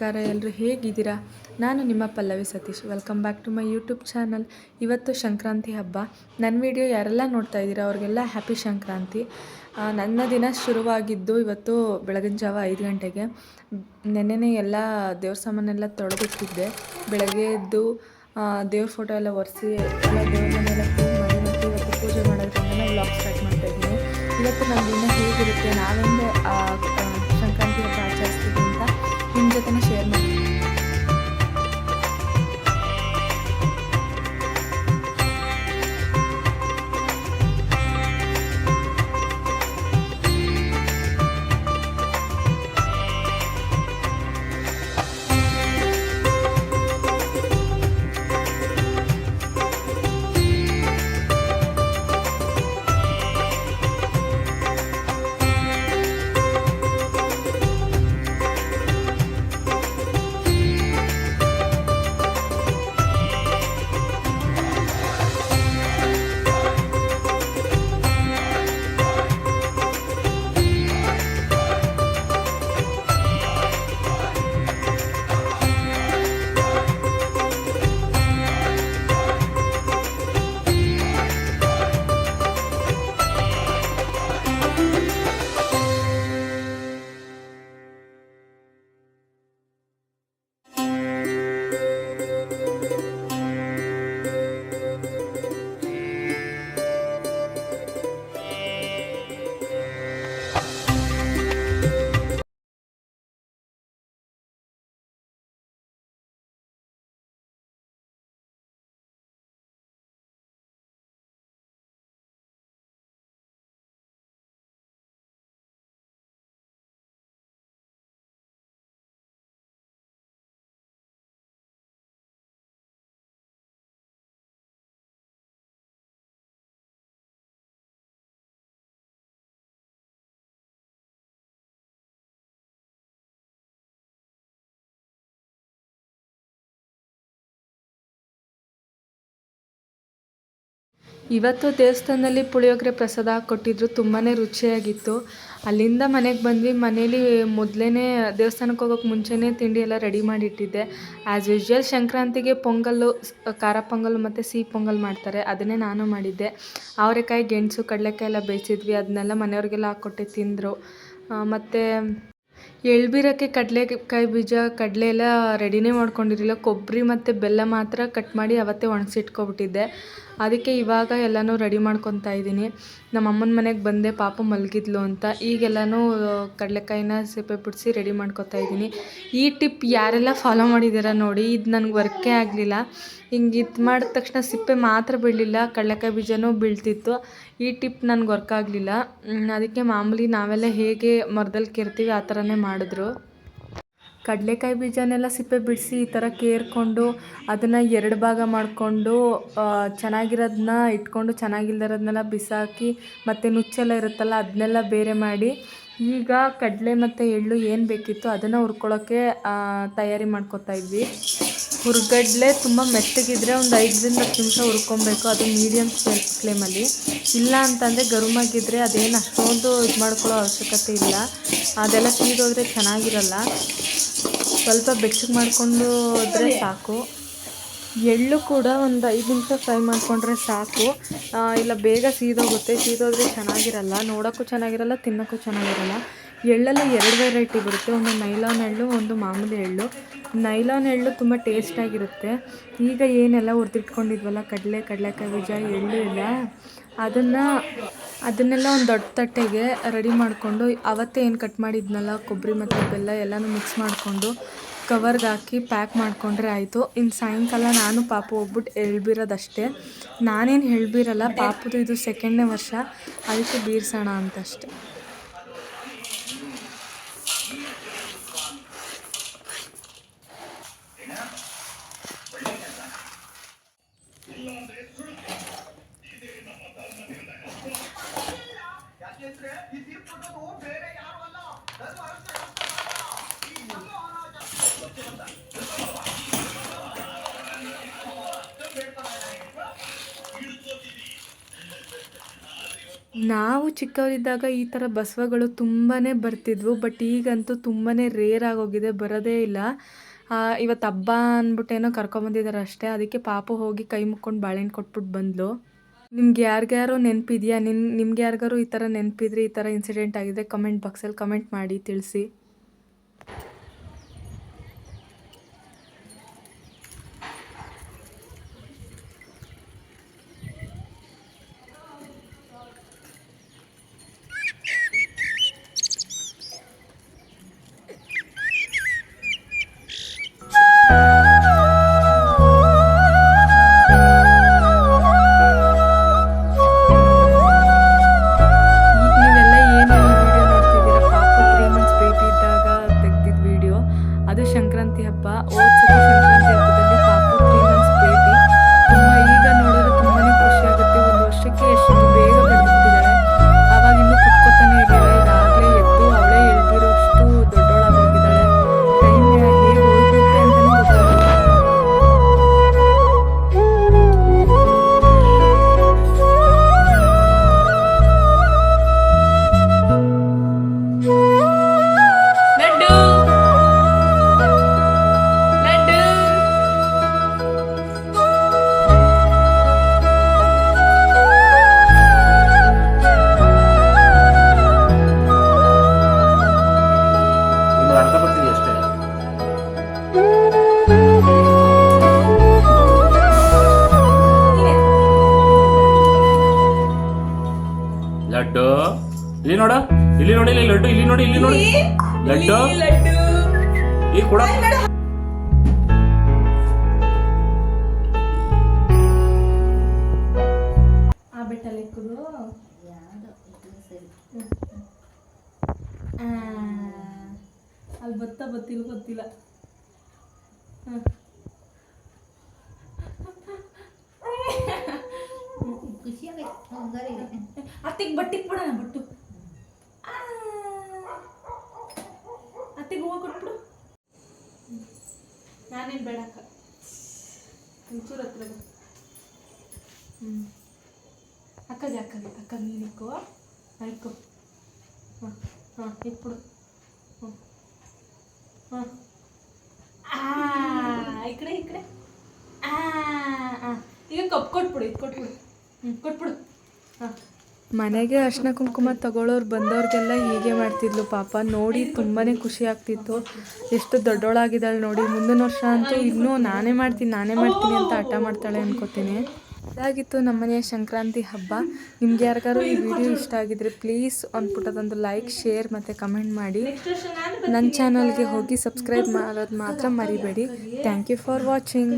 ನಮಸ್ಕಾರ, ಎಲ್ಲರೂ ಹೇಗಿದ್ದೀರಾ? ನಾನು ನಿಮ್ಮ Pallavi Satish. Welcome back to my YouTube channel. ಇವತ್ತು ಸಂಕ್ರಾಂತಿ ಹಬ್ಬ. ನನ್ನ ವಿಡಿಯೋ ಯಾರೆಲ್ಲ ನೋಡ್ತಾ ಇದ್ದೀರಾ ಅವ್ರಿಗೆಲ್ಲ ಹ್ಯಾಪಿ ಸಂಕ್ರಾಂತಿ. ನನ್ನ ದಿನ ಶುರುವಾಗಿದ್ದು ಇವತ್ತು ಬೆಳಗಿನ ಜಾವ 5 ಗಂಟೆಗೆ. ನೆನ್ನೆನೇ ಎಲ್ಲ ದೇವ್ರ ಸಾಮಾನೆಲ್ಲ ತೊಳೆದಿಟ್ಟಿದ್ದೆ. ಬೆಳಗ್ಗೆ ಎದ್ದು ದೇವ್ರ ಫೋಟೋ ಎಲ್ಲ ಒರೆಸಿ ಎಲ್ಲ ದೇವ್ರ ಮನೆಯೆಲ್ಲ ಕ್ಲೀನ್ ಮಾಡಿ ಮತ್ತು ಇವತ್ತು ಪೂಜೆ ಮಾಡೋದ್ರಿಂದ ವ್ಲಾಗ್ ಸ್ಟಾರ್ಟ್ ಮಾಡ್ತಾಯಿದ್ದೀನಿ. ಇವತ್ತು ನನ್ನ ದಿನ ಹೇಗಿರುತ್ತೆ, ನಾವೆಂದು ಸಂಕ್ರಾಂತಿ ಹಬ್ಬ ಆಚರಿಸ್ತೀವಿ ಅಂತ ನಿಮ್ಮ ಜೊತೆ ಶೇರ್ ಮಾಡ್ತೀನಿ. ಇವತ್ತು ದೇವಸ್ಥಾನದಲ್ಲಿ ಪುಳಿಯೋಗರೆ ಪ್ರಸಾದ ಕೊಟ್ಟಿದ್ರು, ತುಂಬಾ ರುಚಿಯಾಗಿತ್ತು. ಅಲ್ಲಿಂದ ಮನೆಗೆ ಬಂದ್ವಿ. ಮನೇಲಿ ಮೊದಲೇ ದೇವಸ್ಥಾನಕ್ಕೆ ಹೋಗೋಕ್ಕೆ ಮುಂಚೆನೇ ತಿಂಡಿ ಎಲ್ಲ ರೆಡಿ ಮಾಡಿಟ್ಟಿದ್ದೆ. ಆ್ಯಸ್ ಯೂಶ್ವಲ್ ಸಂಕ್ರಾಂತಿಗೆ ಪೊಂಗಲ್ಲು, ಖಾರ ಪೊಂಗಲ್ ಮತ್ತು ಸಿಹಿ ಪೊಂಗಲ್ ಮಾಡ್ತಾರೆ, ಅದನ್ನೇ ನಾನು ಮಾಡಿದ್ದೆ. ಅವರೆಕಾಯಿ, ಗೆಣಸು, ಕಡಲೆಕಾಯಿ ಎಲ್ಲ ಬೇಯಿಸಿದ್ವಿ, ಅದನ್ನೆಲ್ಲ ಮನೆಯವ್ರಿಗೆಲ್ಲ ಹಾಕ್ಕೊಟ್ಟೆ, ತಿಂದರು. ಮತ್ತು ಎಳ್ಬೀರಕ್ಕೆ ಕಡಲೆಕಾಯಿ ಬೀಜ, ಕಡಲೆ ಎಲ್ಲ ರೆಡಿನೇ ಮಾಡ್ಕೊಂಡಿರಲಿಲ್ಲ. ಕೊಬ್ಬರಿ ಮತ್ತು ಬೆಲ್ಲ ಮಾತ್ರ ಕಟ್ ಮಾಡಿ ಅವತ್ತೇ ಒಣಗಿಸಿಟ್ಕೊಬಿಟ್ಟಿದ್ದೆ. ಅದಕ್ಕೆ ಇವಾಗ ಎಲ್ಲನೂ ರೆಡಿ ಮಾಡ್ಕೊತಾ ಇದ್ದೀನಿ. ನಮ್ಮ ಅಮ್ಮನ ಮನೆಗೆ ಬಂದೆ, ಪಾಪು ಮಲಗಿದ್ಲು ಅಂತ. ಈಗೆಲ್ಲನೂ ಕಡಲೆಕಾಯಿನ ಸಿಪ್ಪೆ ಬಿಡಿಸಿ ರೆಡಿ ಮಾಡ್ಕೊತಾ ಇದ್ದೀನಿ. ಈ ಟಿಪ್ ಯಾರೆಲ್ಲ ಫಾಲೋ ಮಾಡಿದ್ದೀರಾ ನೋಡಿ, ಇದು ನನಗೆ ವರ್ಕೇ ಆಗಲಿಲ್ಲ. ಹಿಂಗೆ ಇದು ಮಾಡಿದ ತಕ್ಷಣ ಸಿಪ್ಪೆ ಮಾತ್ರ ಬೀಳಲಿಲ್ಲ, ಕಡಲೆಕಾಯಿ ಬೀಜನೂ ಬೀಳ್ತಿತ್ತು. ಈ ಟಿಪ್ ನನಗೆ ವರ್ಕ್ ಆಗಲಿಲ್ಲ. ಅದಕ್ಕೆ ಮಾಮೂಲಿ ನಾವೆಲ್ಲ ಹೇಗೆ ಮರದಲ್ಲಿ ಕೇರ್ತೀವಿ ಆ ಥರನೇ ಮಾಡಿದ್ರು. ಕಡಲೆಕಾಯಿ ಬೀಜನೆಲ್ಲ ಸಿಪ್ಪೆ ಬಿಡಿಸಿ ಈ ಥರ ಕೇರ್ಕೊಂಡು ಅದನ್ನು 2 ಭಾಗ ಮಾಡಿಕೊಂಡು ಚೆನ್ನಾಗಿರೋದನ್ನ ಇಟ್ಕೊಂಡು ಚೆನ್ನಾಗಿಲ್ದಿರೋದನ್ನೆಲ್ಲ ಬಿಸಾಕಿ ಮತ್ತು ನುಚ್ಚೆಲ್ಲ ಇರುತ್ತಲ್ಲ ಅದನ್ನೆಲ್ಲ ಬೇರೆ ಮಾಡಿ, ಈಗ ಕಡಲೆ ಮತ್ತು ಎಳ್ಳು ಏನು ಬೇಕಿತ್ತು ಅದನ್ನು ಹುರ್ಕೊಳ್ಳೋಕ್ಕೆ ತಯಾರಿ ಮಾಡ್ಕೊತಾ ಇದ್ವಿ. ಹುರ್ಗಡ್ಲೆ ತುಂಬ ಮೆತ್ತಗಿದ್ರೆ ಒಂದು 5ರಿಂದ 10 ನಿಮಿಷ ಹುರ್ಕೊಬೇಕು, ಅದು ಮೀಡಿಯಮ್ ಫ್ಲೇಮಲ್ಲಿ. ಇಲ್ಲ ಅಂತಂದರೆ ಗರುಮಾಗಿದ್ದರೆ ಅದೇನು ಅಷ್ಟೊಂದು ಇದು ಮಾಡ್ಕೊಳ್ಳೋ ಅವಶ್ಯಕತೆ ಇಲ್ಲ, ಅದೆಲ್ಲ ಸೀದೋದ್ರೆ ಚೆನ್ನಾಗಿರಲ್ಲ. ಸ್ವಲ್ಪ ಬೆಚ್ಚಗೆ ಮಾಡಿಕೊಂಡು ಹೋದರೆ ಸಾಕು. ಎಳ್ಳು ಕೂಡ ಒಂದು 5 ನಿಮಿಷ ಫ್ರೈ ಮಾಡಿಕೊಂಡ್ರೆ ಸಾಕು, ಇಲ್ಲ ಬೇಗ ಸೀದೋಗುತ್ತೆ. ಸೀದೋದ್ರೆ ಚೆನ್ನಾಗಿರಲ್ಲ, ನೋಡೋಕ್ಕೂ ಚೆನ್ನಾಗಿರಲ್ಲ, ತಿನ್ನೋಕ್ಕೂ ಚೆನ್ನಾಗಿರಲ್ಲ. ಎಳ್ಳಲ್ಲಿ 2 ವೆರೈಟಿ ಬರುತ್ತೆ, ಒಂದು ನೈಲಾನ್ ಎಳ್ಳು, ಒಂದು ಮಾಮೂಲಿ ಎಳ್ಳು. ನೈಲಾನ್ ಎಳ್ಳು ತುಂಬ ಟೇಸ್ಟಾಗಿರುತ್ತೆ. ಈಗ ಏನೆಲ್ಲ ಹುರಿದಿಟ್ಕೊಂಡಿದ್ವಲ್ಲ ಕಡಲೆಕಾಯಿ ಬೀಜ, ಎಳ್ಳು ಎಲ್ಲ, ಅದನ್ನೆಲ್ಲ ಒಂದು ದೊಡ್ಡ ತಟ್ಟೆಗೆ ರೆಡಿ ಮಾಡಿಕೊಂಡು ಅವತ್ತೇ ಏನು ಕಟ್ ಮಾಡಿದ್ನಲ್ಲ ಕೊಬ್ಬರಿ ಮತ್ತು ಬೆಲ್ಲ ಎಲ್ಲನೂ ಮಿಕ್ಸ್ ಮಾಡಿಕೊಂಡು ಕವರ್ಗೆ ಹಾಕಿ ಪ್ಯಾಕ್ ಮಾಡಿಕೊಂಡ್ರೆ ಆಯಿತು. ಇನ್ನು ಸಾಯಂಕಾಲ ನಾನು ಪಾಪು ಹೋಗ್ಬಿಟ್ಟು ಎಳ್ಬೀರೋದಷ್ಟೇ. ನಾನೇನು ಎಳ್ಬೀರಲ್ಲ, ಪಾಪುದು ಇದು 2ನೇ ವರ್ಷ, ಅದಕ್ಕೆ ಬೀರ್ಸೋಣ ಅಂತಷ್ಟೆ. ನಾವು ಚಿಕ್ಕವರಿದ್ದಾಗ ಈ ಥರ ಬಸವಗಳು ತುಂಬಾ ಬರ್ತಿದ್ವು. ಬಟ್ ಈಗಂತೂ ತುಂಬಾ ರೇರ್ ಆಗೋಗಿದೆ, ಬರೋದೇ ಇಲ್ಲ. ಇವತ್ತು ಹಬ್ಬ ಅಂದ್ಬಿಟ್ಟೇನೋ ಕರ್ಕೊಂಬಂದಿದ್ದಾರೆ ಅಷ್ಟೇ. ಅದಕ್ಕೆ ಪಾಪು ಹೋಗಿ ಕೈ ಮುಕ್ಕೊಂಡು ಬಾಳೆಹಣ್ಣು ಕೊಟ್ಬಿಟ್ಟು ಬಂದ್ಲು. ನಿಮ್ಗೆ ಯಾರಿಗ್ಯಾರೋ ನೆನಪಿದೆಯಾ? ನಿಮ್ಗೆ ಯಾರಿಗಾರು ಈ ಥರ ನೆನಪಿದ್ರೆ, ಈ ಥರ ಇನ್ಸಿಡೆಂಟ್ ಆಗಿದ್ರೆ ಕಮೆಂಟ್ ಬಾಕ್ಸಲ್ಲಿ ಕಮೆಂಟ್ ಮಾಡಿ ತಿಳಿಸಿ. ಅದು ಸಂಕ್ರಾಂತಿ ಹಬ್ಬ. ಸಂಕ್ರಾಂತಿ ಹಬ್ಬದಲ್ಲಿ ಪಾಪು 3 months ಬೇಬಿ. ಈಗ ನೋಡಿದ್ರೆ ತುಂಬಾ ಖುಷಿ ಆಗುತ್ತೆ. ಒಂದು ವರ್ಷಕ್ಕೆ ಎಷ್ಟು ಬೇಗ ಬೆಳೆದ್ಬಿಟ್ಟಿದ್ದಾಳೆ. ಆವಾಗ ಇನ್ನೂ ಕುತ್ಕೋತಾನೆ ಇರಲಿಲ್ಲ. ಇದಾಗಲೇ ಎದ್ದು ಅವಳೇ ಎಳ್ದಿರೋಷ್ಟು ದೊಡ್ಡವಳಾಗೋಗಿದ್ದಾಳೆ. ಟೈಮ್ ಹೇಗೆ ಹೋಗುತ್ತೆ ಅಂತಲೇ ಗೊತ್ತಾಗಲ್ಲ. ಲಡ್ಡು ಇಲ್ಲಿ ನೋಡ, ಇಲ್ಲಿ ನೋಡಿ, ಇಲ್ಲಿ ಲಡ್ಡು, ಇಲ್ಲಿ ನೋಡಿ, ಇಲ್ಲಿ ನೋಡಿ ಲಡ್ಡು, ಈ ಕೂಡ ಅಲ್ಲಿ ಗೊತ್ತಿಲ್ಲ. ಅತ್ತಿಗೆ ಬಟ್ಟಿಗೆ ಬಿಡೋಣ, ಬಟ್ಟು ಅತ್ತಿಗೆ ಹೂವು ಕೊಟ್ಬಿಡು. ನಾನೇನು ಬೇಡಕ್ಕ, ಒಂಚೂರು ಹತ್ರ ಅಕ್ಕ ನೀನು ಇಕ್ಕೋ, ಇಕ್ಕೋ. ಹಾಂ ಇಕ್ಬಿಡು. ಈ ಕಡೆ ಈಗ ಕಪ್ ಕೊಟ್ಬಿಡು, ಇದು ಕೊಟ್ಬಿಡು. ಕೊಟ್ಬಿಡು. ಮನೆಗೆ ಅರ್ಶಿನ ಕುಂಕುಮ ತಗೊಳ್ಳೋರು ಬಂದವ್ರಿಗೆಲ್ಲ ಹೀಗೆ ಮಾಡ್ತಿದ್ಲು ಪಾಪ. ನೋಡಿ ತುಂಬಾ ಖುಷಿ ಆಗ್ತಿತ್ತು. ಎಷ್ಟು ದೊಡ್ಡವಳಾಗಿದ್ದಾಳೆ ನೋಡಿ. ಮುಂದಿನ ವರ್ಷ ಅಂತೂ ಇನ್ನೂ ನಾನೇ ಮಾಡ್ತೀನಿ ಅಂತ ಹಠ ಮಾಡ್ತಾಳೆ ಅನ್ಕೋತೀನಿ. ಇದಾಗಿತ್ತು ನಮ್ಮನೆಯ ಸಂಕ್ರಾಂತಿ ಹಬ್ಬ. ನಿಮ್ಗೆ ಯಾರಿಗಾರು ಈ ವಿಡಿಯೋ ಇಷ್ಟ ಆಗಿದ್ರೆ ಪ್ಲೀಸ್ ಒಂದು ಪುಟ್ಟದೊಂದು ಲೈಕ್, ಶೇರ್ ಮತ್ತು ಕಮೆಂಟ್ ಮಾಡಿ. ನನ್ನ ಚಾನಲ್ಗೆ ಹೋಗಿ ಸಬ್ಸ್ಕ್ರೈಬ್ ಮಾಡೋದು ಮಾತ್ರ ಮರಿಬೇಡಿ. Thank you for watching.